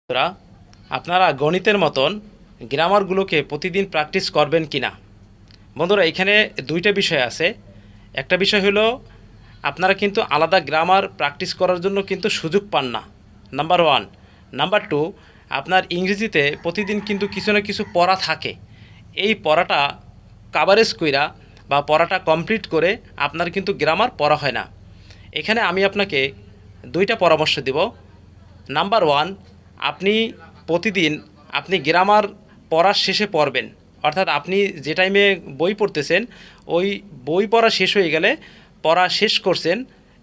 বন্ধুরা, আপনারা গণিতের মতন গ্রামারগুলোকে প্রতিদিন প্র্যাকটিস করবেন কি না? বন্ধুরা, এখানে দুইটা বিষয় আছে। একটা বিষয় হলো আপনারা কিন্তু আলাদা গ্রামার প্র্যাকটিস করার জন্য কিন্তু সুযোগ পান না, নাম্বার ওয়ান। নাম্বার টু, আপনার ইংরেজিতে প্রতিদিন কিন্তু কিছু না কিছু পড়া থাকে। এই পড়াটা কাভারেজ কইরা বা পড়াটা কমপ্লিট করে আপনার কিন্তু গ্রামার পড়া হয় না। এখানে আমি আপনাকে দুইটা পরামর্শ দেব। নাম্বার ওয়ান, আপনি প্রতিদিন আপনি গ্রামার পড়ার শেষে পড়বেন। অর্থাৎ আপনি যে টাইমে বই পড়তেছেন, ওই বই পড়া শেষ হয়ে গেলে পড়া শেষ করছেন,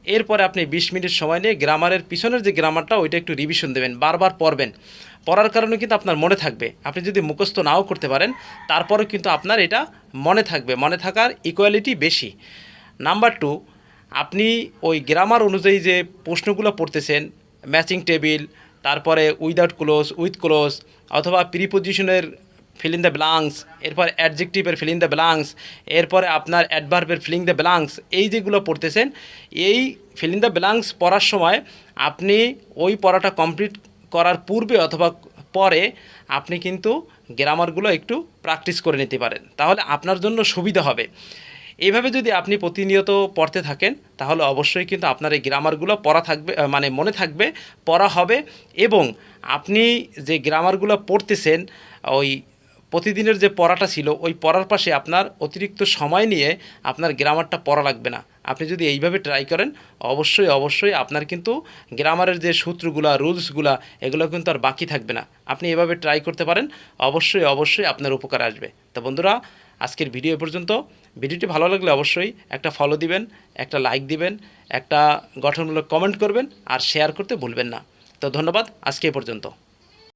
এরপরে আপনি 20 মিনিট সময় নিয়ে গ্রামারের পিছনের যে গ্রামারটা ওইটা একটু রিভিশন দেবেন, বারবার পড়বেন। পড়ার কারণে কিন্তু আপনার মনে থাকবে। আপনি যদি মুখস্থ নাও করতে পারেন, তারপরেও কিন্তু আপনার এটা মনে থাকবে, মনে থাকার ইকুয়ালিটি বেশি। নাম্বার টু, আপনি ওই গ্রামার অনুযায়ী যে প্রশ্নগুলো পড়তেছেন, ম্যাচিং টেবিল, তারপরে উইদাউট ক্লোজ, উইথ ক্লোজ, অথবা প্রিপোজিশনের ফিল ইন দ্য ব্লাঙ্কস, এরপর অ্যাডজেক্টিভের ফিল ইন দ্য ব্লাঙ্কস, এরপরে আপনার অ্যাডভার্বের ফিল ইন দ্য ব্লাঙ্কস, এই যেগুলো পড়তেছেন, এই ফিল ইন দ্য ব্লাঙ্কস পড়ার সময় আপনি ওই পড়াটা কমপ্লিট করার পূর্বে অথবা পরে আপনি কিন্তু গ্রামারগুলো একটু প্র্যাকটিস করে নিতে পারেন, তাহলে আপনার জন্য সুবিধা হবে। এইভাবে যদি আপনি প্রতিনিয়ত পড়তে থাকেন, তাহলে অবশ্যই কিন্তু আপনার এই গ্রামারগুলো পড়া থাকবে, মানে মনে থাকবে, পড়া হবে। এবং আপনি যে গ্রামারগুলো পড়তেছেন, ওই প্রতিদিনের যে পড়াটা ছিল, ওই পড়ার পাশে আপনার অতিরিক্ত সময় নিয়ে আপনার গ্রামারটা পড়া লাগবে না। আপনি যদি এইভাবে ট্রাই করেন, অবশ্যই অবশ্যই আপনার কিন্তু গ্রামারের যে সূত্রগুলা, রুলসগুলা, এগুলো কিন্তু আর বাকি থাকবে না। আপনি এভাবে ট্রাই করতে পারেন, অবশ্যই অবশ্যই আপনার উপকার আসবে। তো বন্ধুরা, আজকের ভিডিও পর্যন্ত। ভিডিওটি ভালো লাগলে অবশ্যই একটা ফলো দিবেন, একটা লাইক দিবেন, একটা গঠনমূলক কমেন্ট করবেন, আর শেয়ার করতে ভুলবেন না। তো ধন্যবাদ, আজকে এ পর্যন্ত।